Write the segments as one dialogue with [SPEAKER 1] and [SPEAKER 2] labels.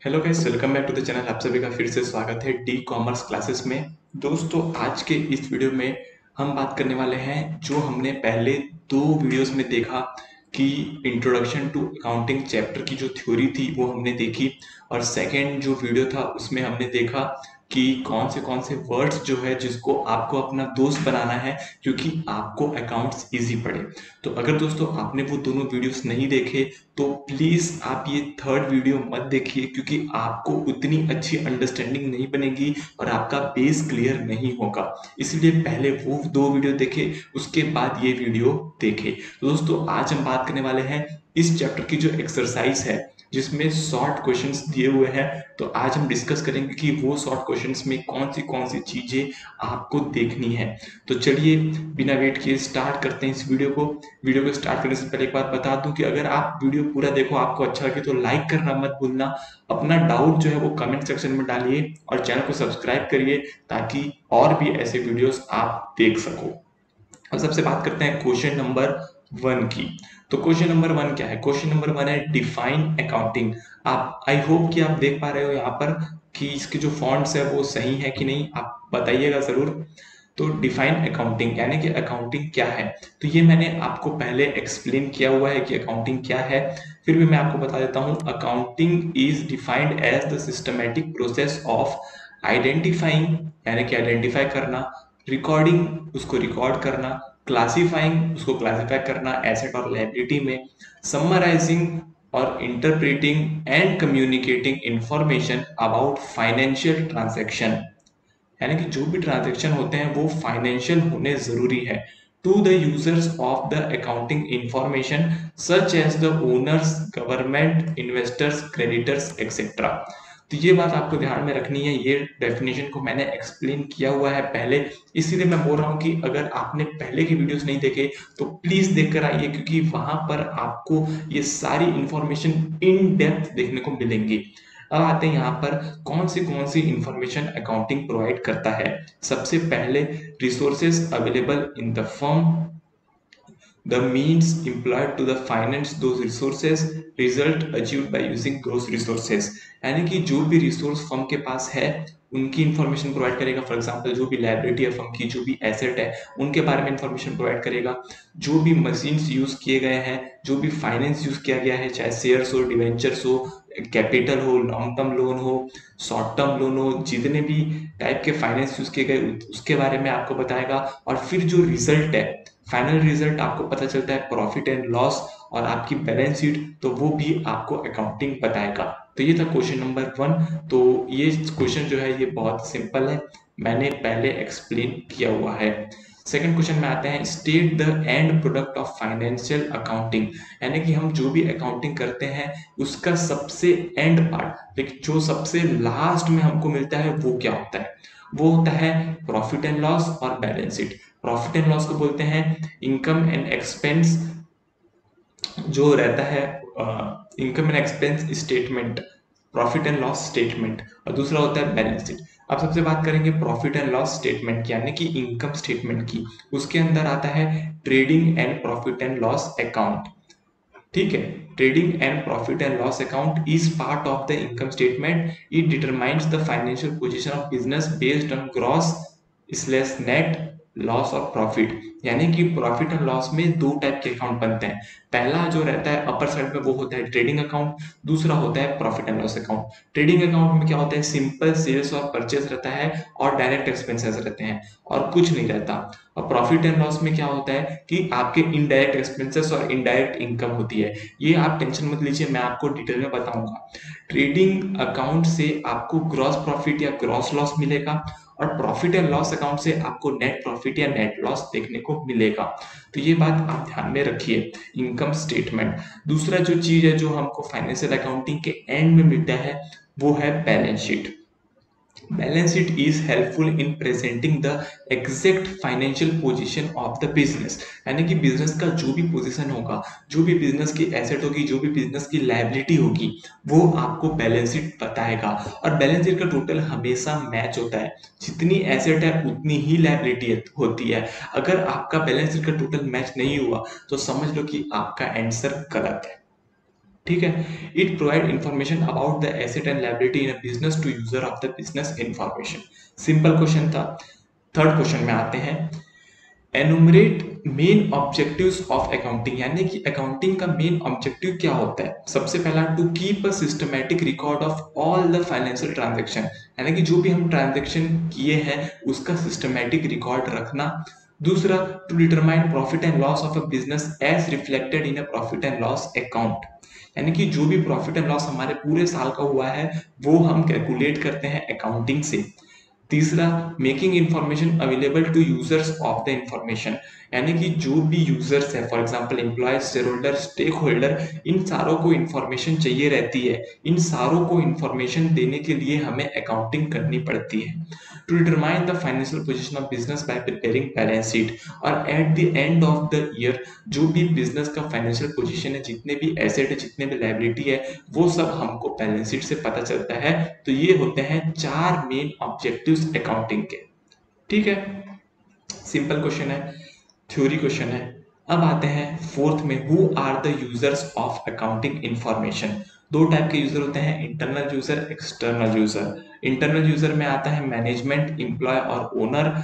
[SPEAKER 1] Hello guys, welcome back to the channel. आप सभी का फिर से स्वागत है डी कॉमर्स क्लासेस में। दोस्तों, आज के इस वीडियो में हम बात करने वाले हैं जो हमने पहले दो वीडियोस में देखा कि इंट्रोडक्शन टू अकाउंटिंग चैप्टर की जो थ्योरी थी वो हमने देखी, और सेकंड जो वीडियो था उसमें हमने देखा कि कौन से वर्ड्स जो है जिसको आपको अपना दोस्त बनाना है क्योंकि आपको अकाउंट्स इजी पड़े। तो अगर दोस्तों आपने वो दोनों वीडियोस नहीं देखे तो प्लीज आप ये थर्ड वीडियो मत देखिए, क्योंकि आपको उतनी अच्छी अंडरस्टैंडिंग नहीं बनेगी और आपका बेस क्लियर नहीं होगा। इसलिए पहले वो दो वीडियो देखे, उसके बाद ये वीडियो देखे। तो दोस्तों, आज हम बात करने वाले हैं इस चैप्टर की जो एक्सरसाइज है जिसमें शॉर्ट क्वेश्चंस दिए हुए हैं। तो आज हम डिस्कस करेंगे कि वो शॉर्ट क्वेश्चंस में कौन सी चीजें आपको देखनी है। तो चलिए बिना वेट किए स्टार्ट करते हैं इस वीडियो को स्टार्ट करने से पहले एक बात बता दूं कि अगर आप वीडियो पूरा देखो, आपको अच्छा लगे तो लाइक करना मत भूलना। अपना डाउट जो है वो कमेंट सेक्शन में डालिए और चैनल को सब्सक्राइब करिए ताकि और भी ऐसे वीडियोस आप देख सको। अब सबसे बात करते हैं क्वेश्चन नंबर 1 की। तो क्वेश्चन नंबर 1 क्या है? क्वेश्चन नंबर 1 है डिफाइन अकाउंटिंग। आप आई होप कि आप देख पा रहे हो यहाँ पर कि इसके जो फॉन्ट्स है वो सही है कि नहीं, आप बताइएगा जरूर। तो डिफाइन अकाउंटिंग यानी कि अकाउंटिंग क्या है, तो ये मैंने आपको पहले एक्सप्लेन किया हुआ है कि अकाउंटिंग क्या है। फिर भी मैं आपको बता देता हूँ। Accounting is defined as the systematic process of identifying यानी कि आइडेंटिफाई करना, रिकॉर्डिंग उसको रिकॉर्ड करना, क्लासिफाइंग उसको क्लासिफाई करना एसेट और लायबिलिटी में, समराइजिंग और interpreting and communicating information about financial transaction. यानी कि जो भी ट्रांजैक्शन होते हैं वो फाइनेंशियल होने जरूरी है to the users of the accounting information such as the owners, government, investors, creditors etcetera. तो ये बात आपको ध्यान में रखनी है। ये डेफिनेशन को मैंने एक्सप्लेन किया हुआ है पहले, इसीलिए मैं बोल रहा हूँ कि अगर आपने पहले की वीडियोस नहीं देखे तो प्लीज देखकर आइए, क्योंकि वहां पर आपको ये सारी इंफॉर्मेशन इन डेप्थ देखने को मिलेंगी। अब आते हैं यहाँ पर कौन सी इंफॉर्मेशन अकाउंटिंग प्रोवाइड करता है। सबसे पहले resources available in the firm, the means employed to the finance those resources, result achieved by using those resources। यानी कि जो भी रिसोर्स फर्म के पास है उनकी इंफॉर्मेशन प्रोवाइड करेगा। फॉर एग्जांपल जो भी लाइबिलिटी है फर्म की, जो भी एसेट है उनके बारे में इंफॉर्मेशन प्रोवाइड करेगा। जो भी मशीन्स यूज किए गए हैं, जो भी फाइनेंस यूज किया गया है, चाहे शेयर्स हो, डिवेंचर्स हो, कैपिटल हो, लॉन्ग टर्म लोन हो, शॉर्ट टर्म लोन हो, जितने भी टाइप के फाइनेंस यूज किए गए उसके बारे में आपको बताएगा। और फिर जो रिजल्ट है, फाइनल रिजल्ट आपको पता चलता है प्रॉफिट एंड लॉस और आपकी बैलेंस शीट, तो वो भी आपको अकाउंटिंग बताएगा। तो ये था क्वेश्चन नंबर 1। तो ये क्वेश्चन जो है ये बहुत सिंपल है, मैंने पहले एक्सप्लेन किया हुआ है। सेकंड क्वेश्चन में आते हैं, state the end product of financial accounting. यानी कि हम जो भी अकाउंटिंग करते हैं उसका सबसे एंड पार्ट, लेकिन जो सबसे लास्ट में हमको मिलता है वो क्या होता है? वो होता है प्रॉफिट एंड लॉस और balance sheet. Profit and loss को बोलते हैं इनकम एंड एक्सपेंस, जो रहता है income and expense statement, profit and loss statement, और दूसरा होता है बैलेंस शीट। अब सबसे बात करेंगे प्रॉफिट एंड लॉस स्टेटमेंट की यानी कि इनकम स्टेटमेंट की। उसके अंदर आता है trading and profit and loss account. ठीक है, trading and profit and loss account is part of the income statement. It determines the financial position of business based on gross slash net loss और profit. यानी कि profit and loss में दो type के account बनते हैं। पहला जो रहता है अपर साइड में वो होता है ट्रेडिंग अकाउंट, दूसरा होता है profit and loss account. Trading account में क्या होता है, सिंपल सेल्स और परचेस रहता है और डायरेक्ट एक्सपेंसेस रहते हैं और कुछ नहीं रहता। और प्रॉफिट एंड लॉस में क्या होता है कि आपके इनडायरेक्ट एक्सपेंसेस और इनडायरेक्ट इनकम होती है। ये आप टेंशन मत लीजिए, मैं आपको डिटेल में बताऊंगा। ट्रेडिंग अकाउंट से आपको ग्रॉस प्रॉफिट या ग्रॉस लॉस मिलेगा और प्रॉफिट एंड लॉस अकाउंट से आपको नेट प्रॉफिट या नेट लॉस देखने को मिलेगा। तो ये बात आप ध्यान में रखिए। Income statement. दूसरा जो चीज है जो हमको फाइनेंशियल अकाउंटिंग के एंड में मिलता है वो है balance sheet. Balance sheet is helpful in presenting the exact financial position of the business. यानी कि बिजनेस का जो भी पोजीशन होगा, जो भी बिजनेस की एसेट होगी, जो भी बिजनेस की लायबिलिटी होगी, वो आपको बैलेंस शीट बताएगा। और बैलेंस शीट का टोटल हमेशा मैच होता है, जितनी एसेट है उतनी ही लायबिलिटी होती है। अगर आपका बैलेंस शीट का टोटल मैच नहीं हुआ तो समझ लो कि आपका आंसर गलत है। ठीक है। It provide information about the asset and liability in a business to user of the business information. Simple question था। थर्ड क्वेश्चन में आते हैं। Enumerate main objectives of accounting, यानी कि अकाउंटिंग का मेन ऑब्जेक्टिव क्या होता है। सबसे पहला, to keep a systematic record of all the financial transaction, यानी कि जो भी हम ट्रांजैक्शन किए हैं उसका सिस्टमैटिक रिकॉर्ड रखना। दूसरा, to determine profit and loss of a business as reflected in a profit and loss account, यानी कि जो भी प्रॉफिट एंड लॉस हमारे पूरे साल का हुआ है वो हम कैलकुलेट करते हैं अकाउंटिंग से। तीसरा, making information available to users of the information, यानी कि जो भी यूजर्स है, for example employees, share holder, stake holder, इन सारों को इंफॉर्मेशन चाहिए रहती है। इन सारों को इंफॉर्मेशन देने के लिए हमें अकाउंटिंग करनी पड़ती है। To determine the financial position of business by preparing balance sheet, और at the end of the year जो भी बिजनेस का फाइनेंशियल पोजीशन है, जितने भी एसेट है, जितने भी लायबिलिटी है, वो सब हमको बैलेंस शीट से पता चलता है। तो ये होते हैं 4 मेन ऑब्जेक्टिव्स अकाउंटिंग के। ठीक है, सिंपल क्वेश्चन है, थ्योरी क्वेश्चन है। अब आते हैं फोर्थ में, who are the users of accounting information. दो टाइप के यूजर होते हैं, internal user, external user. Internal user में आता है मैनेजमेंट, एम्प्लॉय और ओनर,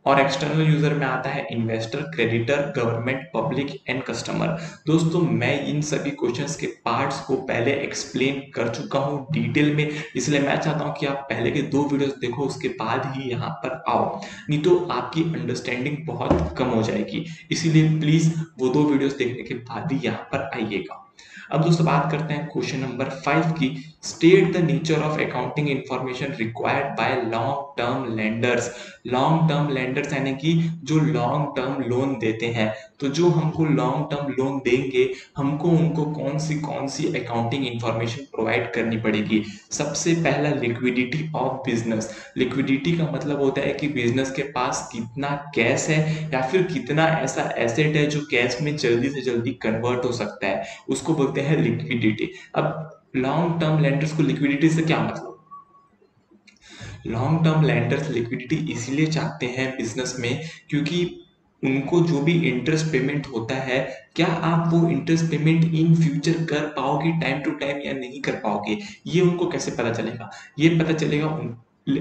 [SPEAKER 1] और एक्सटर्नल यूजर में आता है investor, creditor, government, public and customer. दोस्तों, मैं इन सभी क्वेश्चंस के पार्ट्स को पहले एक्सप्लेन कर चुका हूं डिटेल में, इसलिए मैं चाहता हूं कि आप पहले के 2 वीडियोस देखो, उसके बाद ही यहाँ पर आओ, नहीं तो आपकी अंडरस्टैंडिंग बहुत कम हो जाएगी। इसीलिए प्लीज वो 2 वीडियोस देखने के बाद ही यहाँ पर आइएगा। अब दोस्तों बात करते हैं क्वेश्चन नंबर 5 की। State the nature of accounting information required by long term lenders. Long term lenders यानी कि जो लॉन्ग टर्म लोन देते हैं, तो जो हमको लॉन्ग टर्म लोन देंगे, हमको उनको कौन सी अकाउंटिंग इंफॉर्मेशन प्रोवाइड करनी पड़ेगी। सबसे पहला, लिक्विडिटी ऑफ बिजनेस। लिक्विडिटी का मतलब होता है कि बिजनेस के पास कितना कैश है या फिर कितना ऐसा एसेट है जो कैश में जल्दी से जल्दी कन्वर्ट हो सकता है, उसको बोलते हैं लिक्विडिटी। अब लॉन्ग टर्म लेंडर्स को लिक्विडिटी से क्या मतलब। लॉन्ग टर्म लेंडर्स लिक्विडिटी इसीलिए चाहते हैं बिजनेस में क्योंकि उनको जो भी इंटरेस्ट पेमेंट होता है, क्या आप वो इंटरेस्ट पेमेंट इन फ्यूचर कर पाओगे टाइम टू टाइम या नहीं कर पाओगे, ये उनको कैसे पता चलेगा। ये पता चलेगा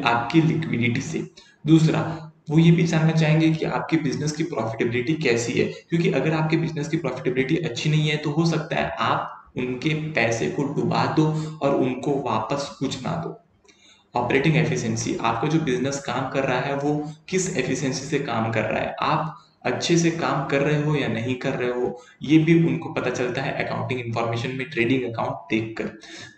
[SPEAKER 1] आपकी लिक्विडिटी से। दूसरा, वो ये भी जानना चाहेंगे कि आपके बिजनेस की प्रॉफिटेबिलिटी कैसी है, क्योंकि अगर आपके बिजनेस की प्रॉफिटेबिलिटी अच्छी नहीं है तो हो सकता है आप उनके पैसे को डुबा दो और उनको वापस कुछ ना दो। ऑपरेटिंग एफिशिएंसी, आपका जो बिजनेस काम कर रहा है वो किस एफिशिएंसी से काम कर रहा है, आप अच्छे से काम कर रहे हो या नहीं कर रहे हो, ये भी उनको पता चलता है अकाउंटिंग इंफॉर्मेशन में, ट्रेडिंग अकाउंट देखकर।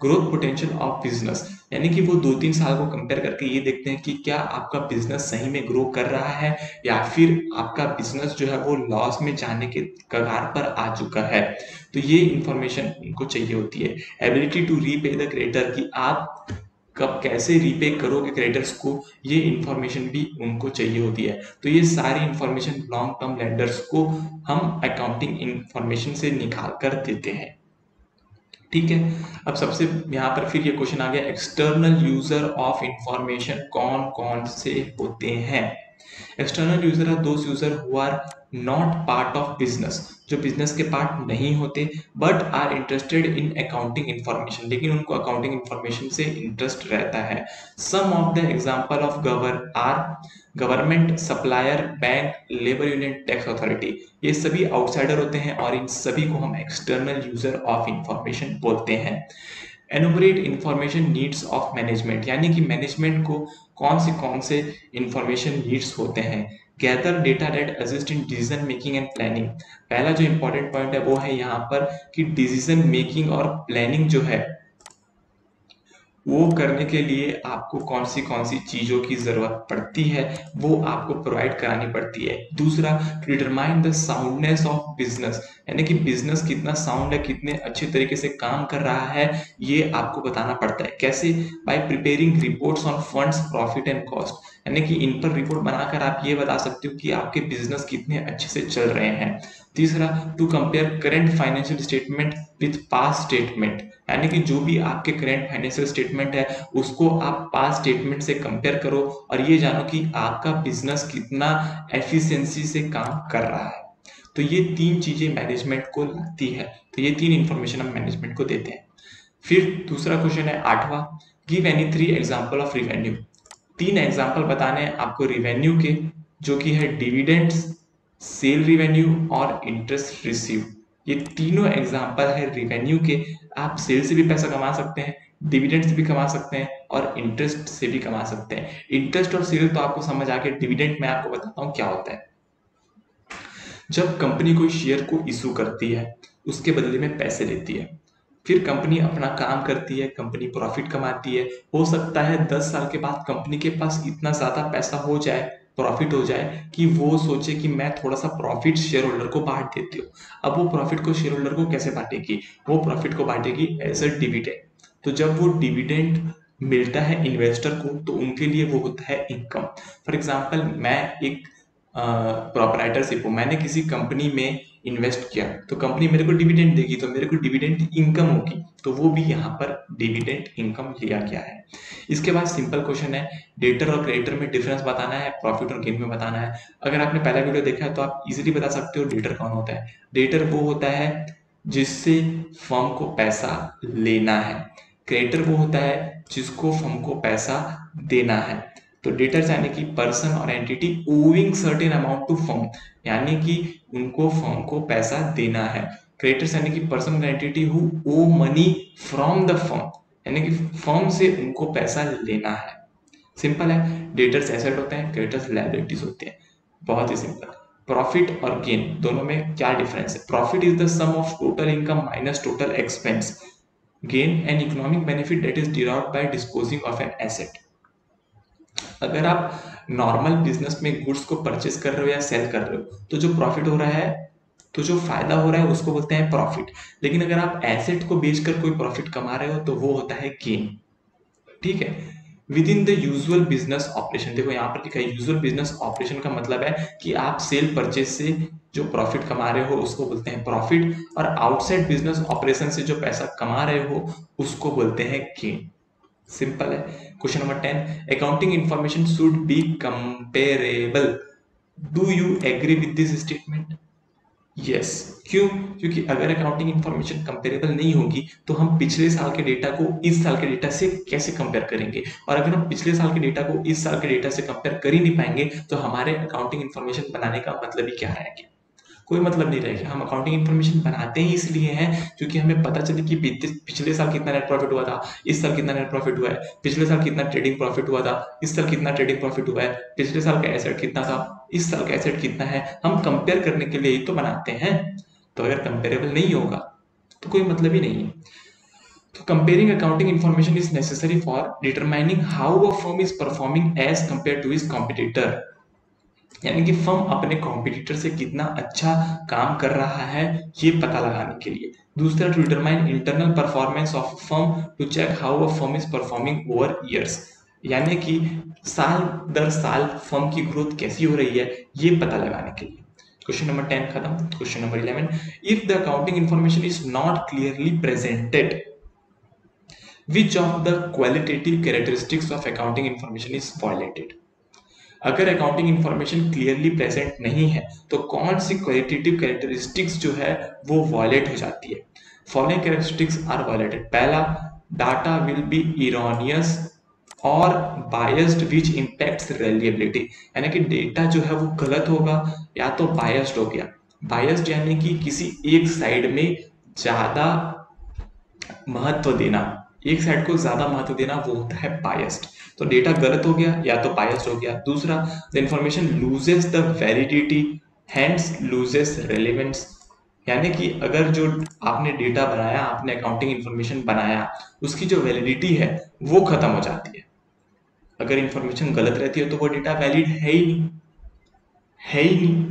[SPEAKER 1] ग्रोथ पोटेंशियल ऑफ बिजनेस, यानी कि वो 2-3 साल को कंपेयर करके ये देखते हैं कि क्या आपका बिजनेस सही में ग्रो कर रहा है या फिर आपका बिजनेस जो है वो लॉस में जाने के कगार पर आ चुका है। तो ये इंफॉर्मेशन उनको चाहिए होती है। Ability to repay the creditor, की आप कब कैसे रीपे करोगे क्रेडिटर्स को, ये इंफॉर्मेशन भी उनको चाहिए होती है। तो ये सारी इंफॉर्मेशन लॉन्ग टर्म लेंडर्स को हम अकाउंटिंग इंफॉर्मेशन से निकाल कर देते हैं। ठीक है, अब सबसे यहाँ पर फिर ये क्वेश्चन आ गया, एक्सटर्नल यूजर ऑफ इंफॉर्मेशन कौन कौन से होते हैं। External user are those user who are not part of business, जो बिजनेस के पार्ट नहीं होते but are interested in accounting information, लेकिन उनको अकाउंटिंग इंफॉर्मेशन से इंटरेस्ट रहता है। Some of the example of government, supplier, bank, labour union, tax authority, ये सभी आउटसाइडर होते हैं और इन सभी को हम एक्सटर्नल यूजर ऑफ इंफॉर्मेशन बोलते हैं। Enumerate information needs of management, यानी कि मैनेजमेंट को कौन से इंफॉर्मेशन नीड्स होते हैं। Gather data that assist in decision making and planning, पहला जो इंपॉर्टेंट पॉइंट है वो है यहाँ पर कि डिसीजन मेकिंग और प्लानिंग जो है वो करने के लिए आपको कौन सी चीजों की जरूरत पड़ती है वो आपको प्रोवाइड करानी पड़ती है। दूसरा, to determine the soundness of business, यानी कि बिजनेस कितना साउंड है, कितने अच्छे तरीके से काम कर रहा है, ये आपको बताना पड़ता है। कैसे, bye preparing reports on funds, profit and cost, यानी कि इन पर रिपोर्ट बनाकर आप ये बता सकते हो कि आपके बिजनेस कितने अच्छे से चल रहे हैं। तीसरा, to compare current financial statement with past statement, यानी कि जो भी आपके करंट फाइनेंशियल स्टेटमेंट है उसको आप पास्ट स्टेटमेंट से कंपेयर करो और ये जानो कि आपका बिजनेस कितना एफिशिएंसी से काम कर रहा है। तो ये 3 चीजें मैनेजमेंट को लगती है, तो ये 3 इंफॉर्मेशन हम मैनेजमेंट को देते हैं। फिर दूसरा क्वेश्चन है 8वां, give any 3 example of revenue. 3 example बताने हैं आपको रिवेन्यू के, जो कि है डिविडेंड्स, सेल रिवेन्यू और इंटरेस्ट रिसीव। ये तीनों एग्जांपल है रिवेन्यू के। आप सेल से भी पैसा कमा सकते हैं, डिविडेंड से भी कमा सकते हैं और इंटरेस्ट से भी कमा सकते हैं। इंटरेस्ट और सेल तो आपको समझ आ गया, डिविडेंड मैं आपको बताता हूँ क्या होता है। जब कंपनी कोई शेयर को इशू करती है, उसके बदले में पैसे लेती है, फिर कंपनी अपना काम करती है, कंपनी प्रॉफिट कमाती है। हो सकता है 10 साल के बाद कंपनी के पास इतना ज्यादा पैसा हो जाए, प्रॉफिट हो जाए, कि वो सोचे कि मैं थोड़ा सा प्रॉफिट शेयर होल्डर को बांट देती हूँ। अब वो प्रॉफिट को शेयर होल्डर को कैसे बांटेगी? वो प्रॉफिट को बांटेगी एज अ डिविडेंड। तो जब वो डिविडेंड मिलता है इन्वेस्टर को, तो उनके लिए वो होता है इनकम। फॉर एग्जाम्पल, मैं एक प्रोप्राइटरशिप हूँ, मैंने किसी कंपनी में इन्वेस्ट किया, तो कंपनी मेरे को डिविडेंड देगी, तो मेरे को डिविडेंड इनकम होगी, तो वो भी यहाँ पर डिविडेंड इनकम लिया गया है। इसके बाद सिंपल क्वेश्चन है, डेटर और क्रेडिटर में डिफरेंस बताना है, प्रॉफिट और गेन में बताना है। अगर आपने पहला वीडियो देखा है तो आप इजीली बता सकते हो डेटर कौन होता है। डेटर वो होता है जिससे फर्म को पैसा लेना है, क्रेडिटर वो होता है जिसको फर्म को पैसा देना है। तो डेटर्स यानी कि पर्सन और entity owing certain amount to firm, यानी कि उनको फर्म को पैसा देना है। क्रेडिटर्स यानी कि पर्सन और entity who owe money from the firm, यानी कि फर्म से उनको पैसा लेना है। सिंपल है, डेटर्स एसेट होते हैं, क्रेडिटर्स लायबिलिटीज होते हैं। बहुत ही सिंपल। प्रॉफिट और गेन दोनों में क्या डिफरेंस है? Profit is the sum of total income minus total expense. Gain an economic benefit that is derived by disposing of an asset. अगर आप नॉर्मल बिजनेस में गुड्स को परचेस कर रहे हो या सेल कर रहे हो, तो जो प्रॉफिट हो रहा है, तो जो फायदा हो रहा है उसको बोलते हैं प्रॉफिट। लेकिन अगर आप एसेट को बेचकर कोई प्रॉफिट कमा रहे हो तो वो होता है गेन। ठीक है। With in the usual business operation, देखो यहाँ पर लिखा है यूजुअल बिजनेस ऑपरेशन का मतलब है कि आप सेल परचेस से जो प्रॉफिट कमा रहे हो उसको बोलते हैं प्रॉफिट, और आउटसाइड बिजनेस ऑपरेशन से जो पैसा कमा रहे हो उसको बोलते हैं गेन। सिंपल है। Question number 10, accounting information should be comparable. Do you agree with this statement? Yes. क्यों? क्योंकि अगर अकाउंटिंग इंफॉर्मेशन कंपेरेबल नहीं होगी तो हम पिछले साल के डेटा को इस साल के डेटा से कैसे कंपेयर करेंगे? और अगर हम पिछले साल के डेटा को इस साल के डेटा से कंपेयर कर ही नहीं पाएंगे तो हमारे अकाउंटिंग इंफॉर्मेशन बनाने का मतलब ही क्या रहेगा? कोई मतलब नहीं रहेगा। हम अकाउंटिंग इन्फॉर्मेशन बनाते ही इसलिए हैं क्योंकि हमें पता चले कि पिछले साल कितना नेट प्रॉफिट हुआ था, इस साल कितना नेट प्रॉफिट हुआ है, पिछले साल कितना ट्रेडिंग प्रॉफिट हुआ था, इस साल कितना ट्रेडिंग प्रॉफिट हुआ है, पिछले साल का एसेट कितना था, इस साल का एसेट कितना है। हम कंपेयर करने के लिए ही तो बनाते हैं। तो अगर कंपेरेबल नहीं होगा तो कोई मतलब ही नहीं है। तो comparing accounting information is necessary for determining how a firm is performing as compare to his competitor, यानी कि फर्म अपने कॉम्पिटिटर से कितना अच्छा काम कर रहा है ये पता लगाने के लिए। दूसरा, to determine internal performance of firm to check how a firm is performing over years, यानी कि साल दर साल फर्म की ग्रोथ कैसी हो रही है ये पता लगाने के लिए। क्वेश्चन नंबर 10 खत्म। Question number 11, if the accounting information is not clearly presented, which of the qualitative characteristics of accounting information is violated? अगर अकाउंटिंग इंफॉर्मेशन क्लियरली प्रेजेंट नहीं है तो कौन सी क्वालिटेटिव कैरेक्टरिस्टिक्स जो है वो वायलेट हो जाती है? Following characteristics are violated. पहला, डाटा विल बी इरोनियस और बायस्ड विच इंपैक्ट्स रिलायबिलिटी, यानी कि डेटा जो है वो गलत होगा या तो बायस्ड हो गया। बायस्ड यानी कि किसी एक साइड में ज्यादा महत्व देना, एक साइड को ज्यादा महत्व देना, वो होता है बायस्ड। तो डेटा गलत हो गया या तो बायस्ड हो गया। दूसरा, the information loses the validity hence loses relevance, यानी कि अगर जो आपने डेटा बनाया, आपने अकाउंटिंग इंफॉर्मेशन बनाया, उसकी जो वैलिडिटी है वो खत्म हो जाती है। अगर इंफॉर्मेशन गलत रहती है तो वो डेटा वैलिड है ही नहीं, है ही नहीं।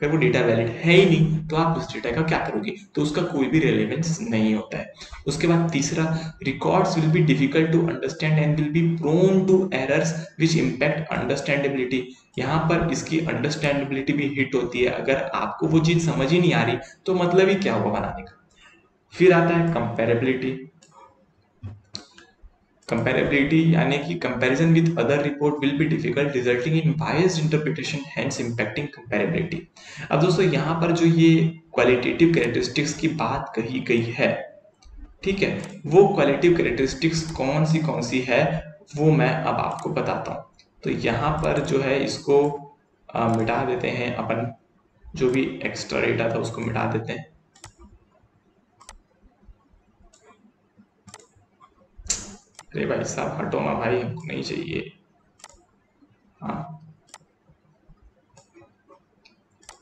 [SPEAKER 1] अगर वो डेटा वैलिड है ही नहीं तो आप उस डेटा का क्या करोगे? तो उसका कोई भी रेलेवेंस नहीं होता है। उसके बाद तीसरा, records will be difficult to understand and will be prone to errors which impact understandability. यहाँ पर इसकी अंडरस्टैंडेबिलिटी भी हिट होती है। अगर आपको वो चीज समझ ही नहीं आ रही तो मतलब ही क्या हुआ बनाने का। फिर आता है कंपेरेबिलिटी। कंपेरेबिलिटी यानी कि comparison with other report will be difficult resulting in biased interpretation hence impacting comparability. अब दोस्तों यहाँ पर जो ये क्वालिटेटिव कैरेक्टरिस्टिक्स की बात कही गई है, ठीक है, वो क्वालिटेटिव कैरेक्टरिस्टिक्स कौन सी है वो मैं अब आपको बताता हूँ। तो यहाँ पर जो है इसको मिटा देते हैं अपन, जो भी एक्स्ट्रा डेटा था उसको मिटा देते हैं। अरे भाई साहब हटो ना भाई, हमको नहीं चाहिए। हाँ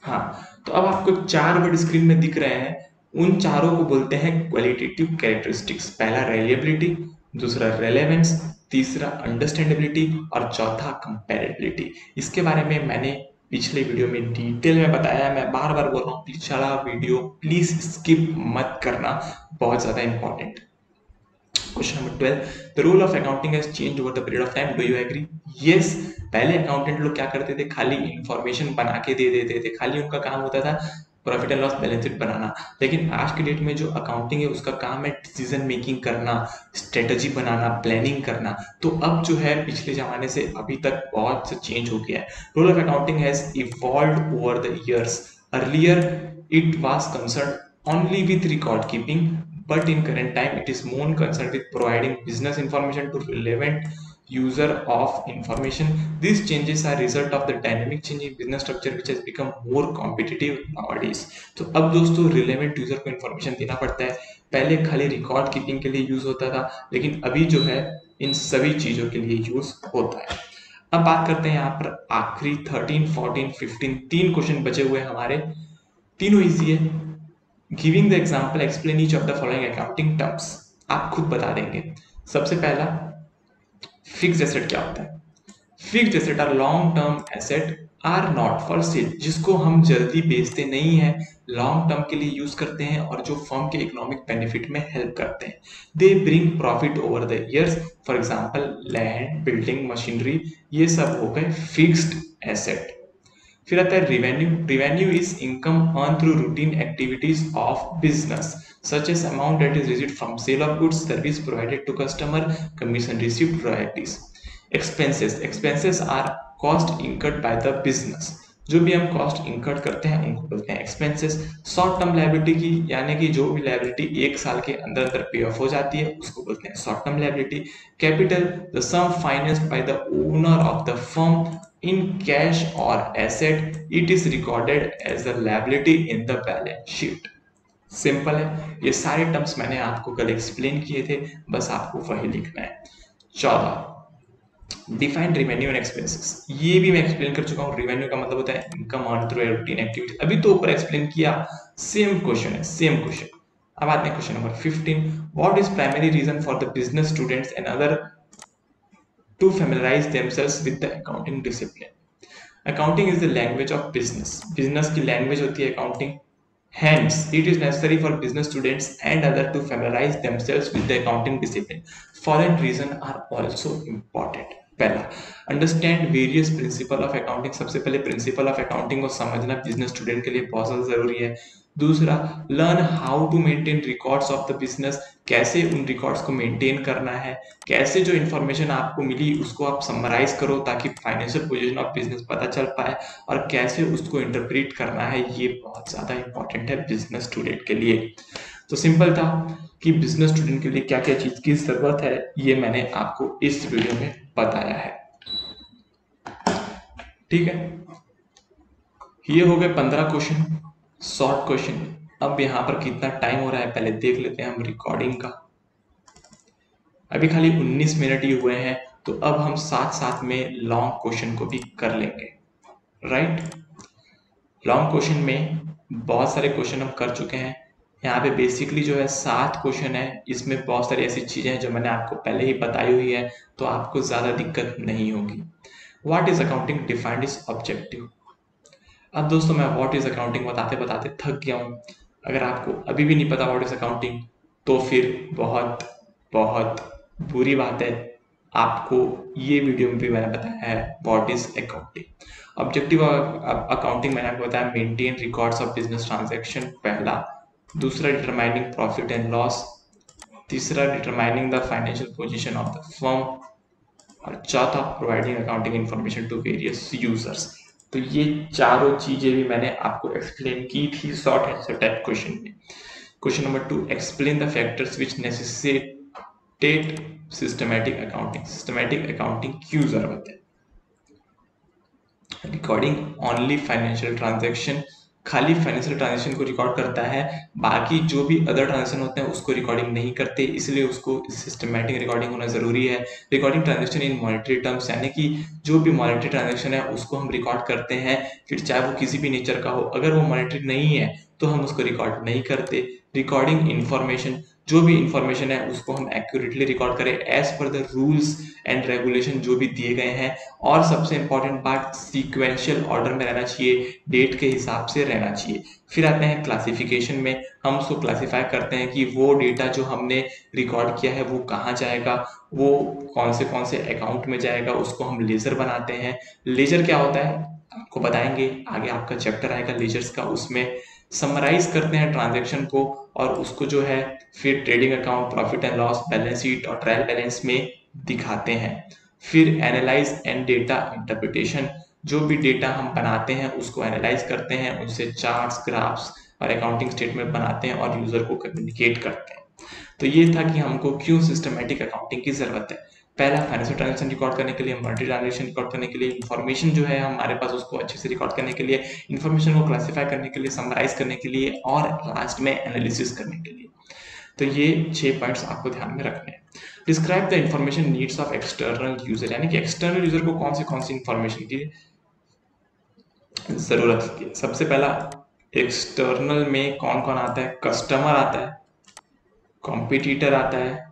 [SPEAKER 1] हाँ, तो अब आपको 4 वर्ड स्क्रीन में दिख रहे हैं, उन चारों को बोलते हैं क्वालिटेटिव कैरेक्टरिस्टिक्स। पहला रिलायबिलिटी, दूसरा रेलेवेंस, तीसरा अंडरस्टैंडेबिलिटी और चौथा कंपैरेबिलिटी। इसके बारे में मैंने पिछले वीडियो में डिटेल में बताया, मैं बार बार बोल रहा हूँ पिछला वीडियो प्लीज स्किप मत करना, बहुत ज्यादा important. Question number 12, the role of accounting has changed over the period of time, do you agree? Yes, पहले अकाउंटेंट लोग क्या करते थे, खाली इंफॉर्मेशन बना के दे देते थे, खाली उनका काम होता था profit and loss balance sheet बनाना। लेकिन आज के डेट में जो अकाउंटिंग है उसका काम है डिसीजन मेकिंग करना, स्ट्रेटजी बनाना, प्लानिंग करना। तो अब जो है पिछले जमाने से अभी तक बहुत से चेंज हो गया है। Role of accounting has evolved over the years. Earlier it was concerned only with record keeping, but in current time it is more concerned with providing business information to relevant user of information. These changes are result of the dynamic change in business structure which has become more competitive nowadays. तो अब दोस्तों relevant user को information देना पड़ता है, पहले खाली record keeping के लिए यूज होता था, लेकिन अभी जो है इन सभी चीजों के लिए यूज होता है। अब बात करते हैं यहाँ पर आखिरी 13, 14, 15 तीन क्वेश्चन बचे हुए हमारे, तीनों इजी है। Giving the example explain each of the following accounting terms. आप खुद बता देंगे। सबसे पहला फिक्स्ड एसेट क्या होता है? Fixed asset are long term asset are not for sale, जिसको हम जल्दी बेचते नहीं है, लॉन्ग टर्म के लिए यूज करते हैं और जो फर्म के इकोनॉमिक बेनिफिट में हेल्प करते हैं। They bring profit over the years, for example land, building, machinery, ये सब हो गए फिक्स्ड एसेट। फिर आता है revenue. Revenue is income earn through routine activities of business such as amount that is received from sale of goods, service provided to customer, commission received, royalties. Expenses, expenses are cost incurred by the business, जो भी हम cost incurred करते हैं उनको बोलते हैं expenses. Short term liability की, यानी कि जो भी लायबिलिटी एक साल के अंदर अंदर पे ऑफ हो जाती है उसको बोलते हैं short term liability. Capital, the sum financed by the owner of the firm in cash or asset, it is recorded as a liability in the balance sheet. Simple है, ये सारे टर्म्स मैंने आपको कल एक्सप्लेन किए थे, बस आपको वही लिखना है। 14, डिफाइन रेवेन्यू एंड एक्सपेंसेस। ये भी मैं एक्सप्लेन कर चुका हूँ। रेवेन्यू का मतलब होता है income earn through routine activity, अभी तो ऊपर एक्सप्लेन किया, सेम क्वेश्चन है, सेम क्वेश्चन। अब आते हैं question number 15, what is primary reason for the business students and other to familiarize themselves with the accounting discipline. Accounting is the language of business. Business की language होती है accounting. Hence, it is necessary for business students and others to familiarize themselves with the accounting discipline. Following reasons are also important. पहला, understand various principle of accounting. सबसे पहले principle of accounting को समझना business student के लिए बहुत ज्यादा जरूरी है। दूसरा, learn how to maintain records of the business, कैसे उन रिकॉर्ड्स को मेंटेन करना है, कैसे जो इन्फॉर्मेशन आपको मिली उसको आप समराइज करो ताकि फाइनेंशियल पोजीशन ऑफ बिजनेस पता चल पाए, और कैसे उसको इंटरप्रेट करना है, ये बहुत ज्यादा इंपॉर्टेंट है बिजनेस स्टूडेंट के लिए। तो सिंपल था कि बिजनेस स्टूडेंट के लिए क्या क्या चीज की जरूरत है, ये मैंने आपको इस वीडियो में बताया है। ठीक है, ये हो गए 15 क्वेश्चन, शॉर्ट क्वेश्चन। अब यहाँ पर कितना टाइम हो रहा है पहले देख लेते हैं हम रिकॉर्डिंग का। अभी खाली 19 मिनट ही हुए हैं, तो अब हम साथ साथ में लॉन्ग क्वेश्चन को भी कर लेंगे। राइट, लॉन्ग क्वेश्चन में बहुत सारे क्वेश्चन हम कर चुके हैं। यहाँ पे बेसिकली जो है 7 क्वेश्चन है, इसमें बहुत सारी ऐसी चीजें हैं जो मैंने आपको पहले ही बताई हुई है, तो आपको ज्यादा दिक्कत नहीं होगी। What is accounting defined is objective. अब दोस्तों मैं व्हाट इज अकाउंटिंग बताते बताते थक गया हूँ। अगर आपको अभी भी नहीं पता व्हाट इज अकाउंटिंग, तो फिर बहुत बहुत बुरी बात है। आपको ये वीडियो में भी मैंने बताया है what is accounting. Objective accounting मैंने आपको बताया maintain records of business transaction, पहला। दूसरा, डिटरमाइनिंग प्रॉफिट एंड लॉस। तीसरा determining the financial position of the firm, और चौथा providing accounting information to various users. तो ये चारों चीजें भी मैंने आपको एक्सप्लेन की थी शॉर्ट आंसर टाइप क्वेश्चन में। Question number 2, explain the factors which necessitate systematic accounting. Systematic accounting क्यों जरूरत है? रिकॉर्डिंग ओनली फाइनेंशियल ट्रांजैक्शन, खाली फाइनेंशियल ट्रांजैक्शन को रिकॉर्ड करता है, बाकी जो भी अदर ट्रांजैक्शन होते हैं उसको रिकॉर्डिंग नहीं करते, इसलिए उसको सिस्टमैटिक रिकॉर्डिंग होना जरूरी है। Recording transaction in monetary terms, यानी कि जो भी मॉनेटरी ट्रांजैक्शन है उसको हम रिकॉर्ड करते हैं, फिर चाहे वो किसी भी नेचर का हो, अगर वो मॉनेटरी नहीं है तो हम उसको रिकॉर्ड नहीं करते। रिकॉर्डिंग इंफॉर्मेशन, जो भी इंफॉर्मेशन है उसको हम एक्यूरेटली रिकॉर्ड करें as per the rules and regulation जो भी दिए गए हैं, और सबसे इंपॉर्टेंट बात सीक्वेंशियल ऑर्डर में रहना चाहिए, डेट के हिसाब से रहना चाहिए। फिर आते हैं क्लासिफिकेशन में, हम उसको क्लासिफाई करते हैं कि वो डेटा जो हमने रिकॉर्ड किया है वो कहाँ जाएगा, वो कौन से अकाउंट में जाएगा, उसको हम लेजर बनाते हैं। लेजर क्या होता है आपको बताएंगे, आगे आपका चैप्टर आएगा लेजर्स का, उसमें समराइज करते हैं ट्रांजैक्शन को, और उसको जो है फिर trading account, profit and loss, balance sheet और ट्रायल बैलेंस में दिखाते हैं। फिर एनालाइज एंड डेटा इंटरप्रिटेशन, जो भी डेटा हम बनाते हैं उसको एनालाइज करते हैं, उनसे चार्ट्स, ग्राफ्स और अकाउंटिंग स्टेटमेंट बनाते हैं और यूजर को कम्युनिकेट करते हैं। तो ये था कि हमको क्यों सिस्टमैटिक अकाउंटिंग की जरूरत है। पहला, फाइनेंशियल ट्रांजैक्शन रिकॉर्ड करने के लिए, मल्टी ट्रांजैक्शन रिकॉर्ड करने के लिए, इन्फॉर्मेशन जो है हमारे पास उसको अच्छे से रिकॉर्ड करने के लिए, इन्फॉर्मेशन को क्लासिफाई करने के लिए, समराइज करने के लिए, और लास्ट में एनालिसिस करने के लिए। तो ये 6 पॉइंट्स आपको ध्यान में रखने हैं। Describe the information needs of external user, यानी कि एक्सटर्नल यूजर को कौन सी इंफॉर्मेशन की जरूरत है। सबसे पहला, एक्सटर्नल में कौन कौन आता है? कस्टमर आता है, कॉम्पिटिटर आता है,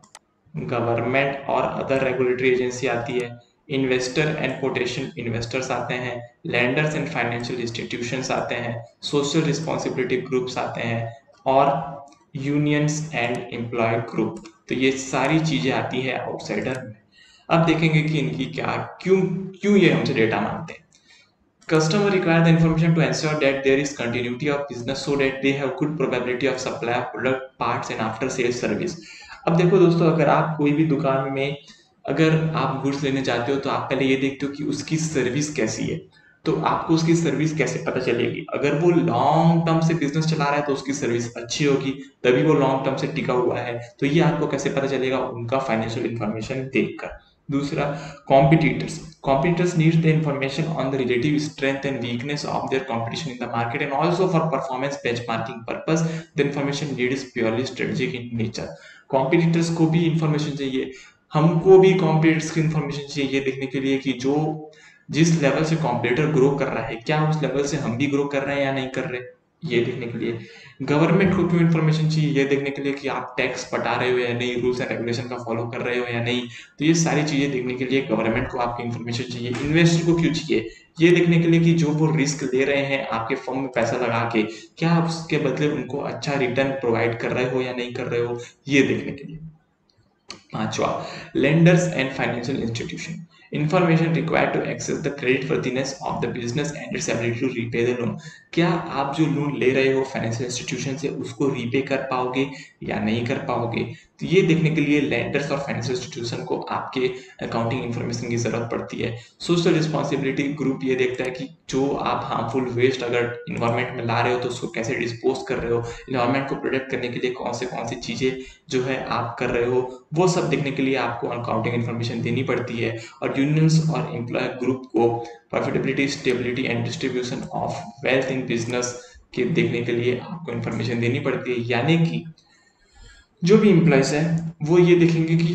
[SPEAKER 1] गवर्नमेंट और अदर रेगुलेटरी एजेंसी आती है, इन्वेस्टर एंड पोटेंशियल इन्वेस्टर्स आते हैं, लैंडर्स एंड फाइनेंशियल इंस्टीट्यूशंस आते हैं, सोशल रिस्पॉन्सिबिलिटी ग्रुप्स आते हैं, और यूनियंस एंड एम्प्लॉय ग्रुप। तो ये सारी चीजें आती है आउटसाइडर में। अब देखेंगे कि इनकी क्या क्यों ये हमसे डेटा मांगते हैं। Customer require the information to ensure that there is continuity of business so that they have good probability of supply of product, parts and after sales service। अब देखो दोस्तों, अगर आप कोई भी दुकान में अगर आप गुड्स लेने जाते हो तो आप पहले ये देखते हो कि उसकी सर्विस कैसी है। तो आपको उसकी सर्विस कैसे पता चलेगी? अगर वो लॉन्ग टर्म से बिजनेस चला रहा है तो उसकी सर्विस अच्छी होगी, तभी वो लॉन्ग टर्म से टिका हुआ है। तो ये आपको कैसे पता चलेगा? उनका फाइनेंशियल इंफॉर्मेशन देखकर। दूसरा, competitors need the information on the relative strength and weakness of their competition in the market, and also for performance benchmarking purpose the information need is purely strategic in nature। competitors को भी information चाहिए, हमको भी competitors की information चाहिए, ये देखने के लिए कि जो जिस लेवल से कॉम्पिटिटर ग्रो कर रहा है, क्या उस लेवल से हम भी ग्रो कर रहे हैं या नहीं कर रहे, ये देखने के लिए। गवर्नमेंट को क्यों इन्फॉर्मेशन चाहिए? ये देखने के लिए कि आप टैक्स पटा रहे हो या नहीं, रूल्स एंड रेगुलेशन का फॉलो कर रहे हो या नहीं। तो ये सारी चीजें देखने के लिए गवर्नमेंट को आपकी इन्फॉर्मेशन चाहिए। इन्वेस्टर को क्यों चाहिए? ये देखने के लिए कि जो वो रिस्क ले रहे हैं आपके फर्म में पैसा लगा के, क्या आप उसके बदले उनको अच्छा रिटर्न प्रोवाइड कर रहे हो या नहीं कर रहे हो, ये देखने के लिए। पांचवा, lenders and financial institution, information required to access the credit worthiness of the business and its ability to repay the loan। क्या आप जो लोन ले रहे हो फाइनेंशियल इंस्टीट्यूशन से उसको रीपे कर पाओगे या नहीं कर पाओगे? तो ये देखने के लिए लेंडर्स और फाइनेंशियल इंस्टीट्यूशन को आपके अकाउंटिंग इन्फॉर्मेशन की जरूरत पड़ती है। सोशल रिस्पॉन्सिबिलिटी ग्रुप ये देखता है कि जो आप हार्मफुल वेस्ट अगर इन्वायरमेंट में ला रहे हो तो उसको कैसे डिस्पोज कर रहे हो, इन्वायरमेंट को प्रोटेक्ट करने के लिए कौन सी चीजें जो है आप कर रहे हो, वो सब देखने के लिए आपको अकाउंटिंग इन्फॉर्मेशन देनी पड़ती है। और यूनियंस और एम्प्लॉय ग्रुप को profitability, stability and distribution of wealth in business के देखने के लिए आपको इन्फॉर्मेशन देनी पड़ती है। यानी कि जो भी एम्प्लॉयज है वो ये देखेंगे कि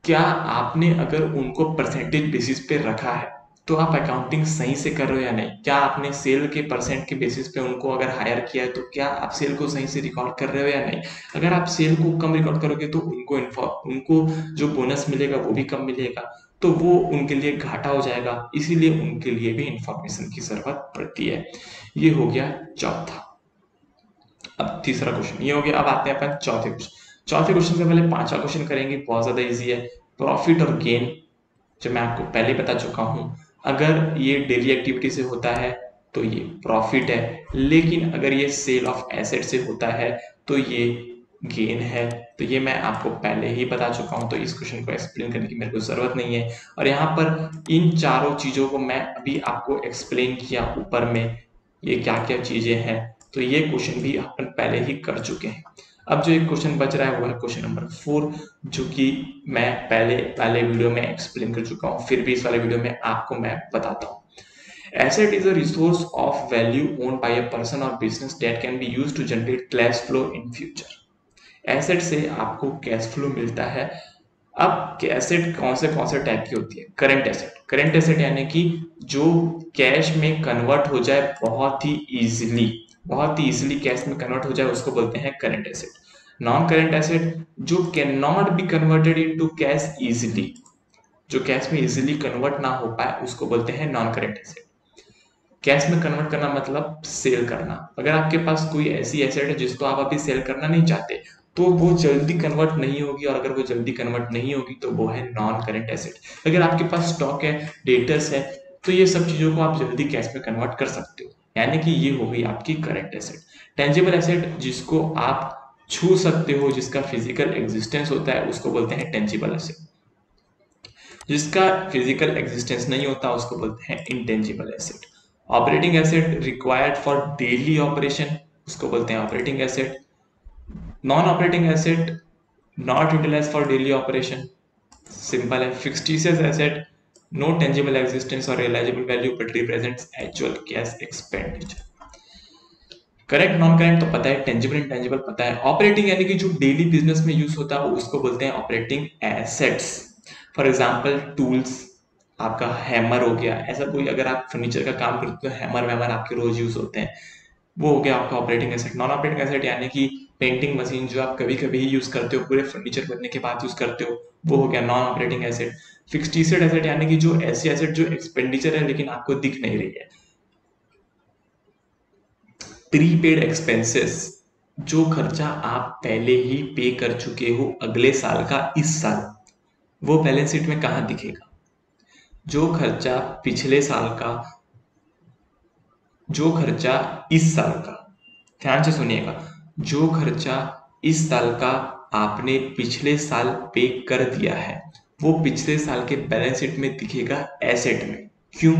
[SPEAKER 1] क्या आपने अगर उनको परसेंटेज बेसिस पे रखा है तो आप अकाउंटिंग सही से कर रहे हो या नहीं। क्या आपने सेल के परसेंट के बेसिस पे उनको अगर हायर किया है तो क्या आप सेल को सही से रिकॉर्ड कर रहे हो या नहीं। अगर आप सेल को कम रिकॉर्ड करोगे तो उनको जो बोनस मिलेगा वो भी कम मिलेगा, तो वो उनके लिए घाटा हो जाएगा, इसीलिए उनके लिए भी इंफॉर्मेशन की जरूरत पड़ती है। ये हो गया चौथा। अब तीसरा क्वेश्चन ये हो गया। अब आते हैं अपन चौथे क्वेश्चन से पहले पांचवा क्वेश्चन करेंगे, बहुत ज्यादा इजी है। प्रॉफिट और गेन जो मैं आपको पहले बता चुका हूं, अगर ये डेली एक्टिविटी से होता है तो ये प्रॉफिट है, लेकिन अगर ये सेल ऑफ एसेट से होता है तो ये गेन है, तो ये मैं आपको पहले ही बता चुका हूँ, तो इस क्वेश्चन को एक्सप्लेन करने की मेरे को जरूरत नहीं है। और यहाँ पर इन चारों चीजों को मैं अभी आपको एक्सप्लेन किया ऊपर में ये क्या क्या चीजें हैं, तो ये क्वेश्चन भी अपन पहले ही कर चुके हैं। अब जो एक क्वेश्चन बच रहा है वो है क्वेश्चन नंबर 4, जो कि मैं पहले वाले वीडियो में एक्सप्लेन कर चुका हूँ, फिर भी इस वाले वीडियो में आपको मैं बताता हूँ। Asset is a resource of value owned by a person or business that can be used to generate cash flow in future. Asset से आपको कैश फ्लो मिलता है। अब एसेट कौन से टाइप की होती है? Current asset. करंट एसेट यानी कि जो कैश में कन्वर्ट हो जाए बहुत ही इजीली कैश में कन्वर्ट हो जाए, उसको बोलते हैं current asset. Non current asset जो can not be converted into cash easily, जो कैश में इजीली कन्वर्ट ना हो पाए, उसको बोलते हैं नॉन करंट एसेट। कैश में कन्वर्ट करना मतलब सेल करना। अगर आपके पास कोई ऐसी एसेट है जिसको आप अभी सेल करना नहीं चाहते, तो वो जल्दी कन्वर्ट नहीं होगी, और अगर वो जल्दी कन्वर्ट नहीं होगी तो वो है नॉन करंट एसेट। अगर आपके पास स्टॉक है, डेटर्स है, तो ये सब चीजों को आप जल्दी कैश में कन्वर्ट कर सकते हो, यानी कि ये हो गई आपकी करंट एसेट। टेंजिबल एसेट जिसको आप छू सकते हो, जिसका फिजिकल एग्जिस्टेंस होता है, उसको बोलते हैं टेंजिबल एसेट। जिसका फिजिकल एग्जिस्टेंस नहीं होता उसको बोलते हैं intangible asset. Operating asset required for daily operation, उसको बोलते हैं operating asset. Non operating asset not utilise for daily operation, simple है। Fictitious asset no tangible existence और realisable value but represents actual cash expenditure. Correct non correct तो पता है, tangible intangible पता है। ऑपरेटिंग यानी कि जो डेली बिजनेस में यूज होता है उसको बोलते हैं operating assets. For example tools, आपका हैमर हो गया, ऐसा कोई अगर आप फर्नीचर का काम करते हो तो हैमर वैमर आपके रोज यूज होते हैं, वो हो गया आपका operating asset. Non operating asset यानी कि पेंटिंग मशीन जो आप कभी कभी ही यूज करते हो, पूरे फर्नीचर बनने के बाद यूज करते हो, वो हो गया non operating asset. Fixed asset यानी कि जो ऐसी एसेट जो एक्सपेंडिचर है लेकिन आपको दिख नहीं रही है। प्रीपेड एक्सपेंसेस, जो खर्चा आप पहले ही पे कर चुके हो अगले साल का इस साल, वो बैलेंस शीट में कहां दिखेगा? जो खर्चा पिछले साल का, जो खर्चा इस साल का, ध्यान से सुनिएगा, जो खर्चा इस साल का आपने पिछले साल पे कर दिया है, वो पिछले साल के बैलेंस शीट में दिखेगा एसेट में। क्यों?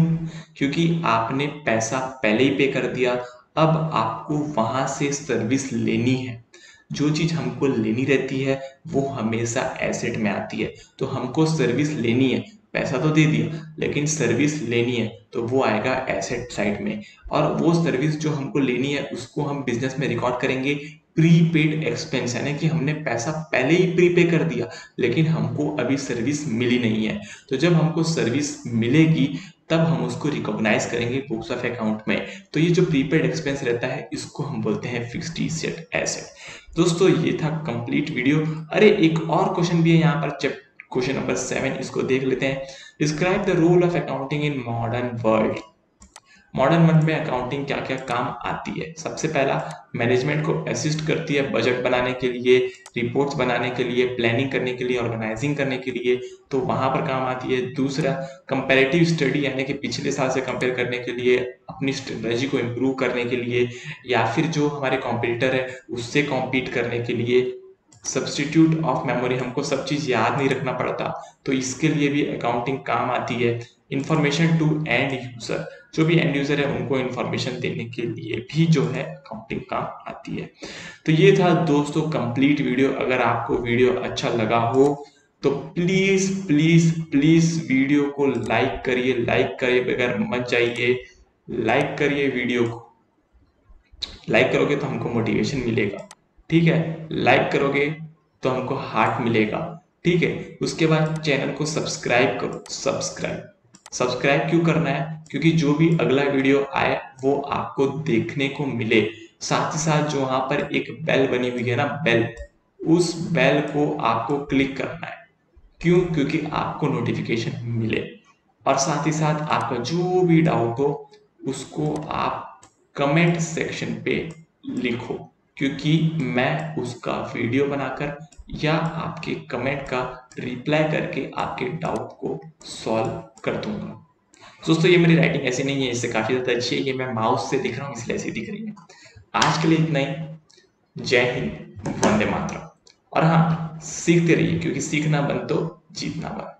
[SPEAKER 1] क्योंकि आपने पैसा पहले ही पे कर दिया, अब आपको वहां से सर्विस लेनी है। जो चीज हमको लेनी रहती है वो हमेशा एसेट में आती है, तो हमको सर्विस लेनी है, पैसा तो दे दिया लेकिन सर्विस लेनी है, तो वो आएगा एसेट साइड में। और वो सर्विस जो हमको लेनी है उसको हम बिजनेस में रिकॉर्ड करेंगे प्रीपेड एक्सपेंस, यानी कि हमने पैसा पहले ही प्रीपे कर दिया लेकिन हमको अभी सर्विस मिली नहीं है। तो जब हमको सर्विस मिलेगी तब हम उसको रिकॉग्नाइज करेंगे बुक्स ऑफ अकाउंट में। तो ये जो प्रीपेड एक्सपेंस रहता है इसको हम बोलते हैं फिक्स्ड एसेट। दोस्तों ये था कंप्लीट वीडियो। अरे एक और क्वेश्चन भी है यहाँ पर, क्वेश्चन नंबर 7, इसको देख लेते हैं। Describe the role of accounting in modern world. Modern world में अकाउंटिंग क्या क्या काम आती है? सबसे पहला, मैनेजमेंट को असिस्ट करती है बजट बनाने के लिए, रिपोर्ट्स बनाने के लिए, प्लानिंग करने के लिए, ऑर्गेनाइजिंग करने के लिए, तो वहां पर काम आती है। दूसरा, कंपैरेटिव स्टडी यानी कि पिछले साल से कंपेयर करने के लिए, अपनी स्ट्रेटजी को इम्प्रूव करने के लिए, या फिर जो हमारे कॉम्पिटिटर है उससे कॉम्पीट करने के लिए। सब्सटीट्यूट ऑफ मेमोरी, हमको सब चीज याद नहीं रखना पड़ता, तो इसके लिए भी अकाउंटिंग काम आती है। इंफॉर्मेशन टू एंड यूजर, जो भी एंड यूजर है उनको इंफॉर्मेशन देने के लिए भी जो है अकाउंटिंग काम आती है। तो ये था दोस्तों कंप्लीट वीडियो। अगर आपको वीडियो अच्छा लगा हो तो प्लीज प्लीज प्लीज वीडियो को लाइक करिए बगैर मत जाइए, लाइक करिए वीडियो को। लाइक करोगे तो हमको मोटिवेशन मिलेगा, ठीक है? लाइक करोगे तो हमको हार्ट मिलेगा, ठीक है? उसके बाद चैनल को सब्सक्राइब करो। सब्सक्राइब क्यों करना है? क्योंकि जो भी अगला वीडियो आए वो आपको देखने को मिले। साथ ही साथ जो वहां पर एक बेल बनी हुई है ना, बेल, उस बेल को आपको क्लिक करना है। क्यों? क्योंकि आपको नोटिफिकेशन मिले। और साथ ही साथ आपका जो भी डाउट हो उसको आप कमेंट सेक्शन पे लिखो, क्योंकि मैं उसका वीडियो बनाकर या आपके कमेंट का रिप्लाई करके आपके डाउट को सॉल्व कर दूंगा। दोस्तों ये मेरी राइटिंग ऐसी नहीं है, इससे काफी ज्यादा अच्छी है, ये मैं माउस से दिख रहा हूँ इसलिए ऐसी दिख रही है। आज के लिए इतना ही। जय हिंद। वंदे मातरम। और हाँ, सीखते रहिए क्योंकि सीखना बन तो जीतना बन।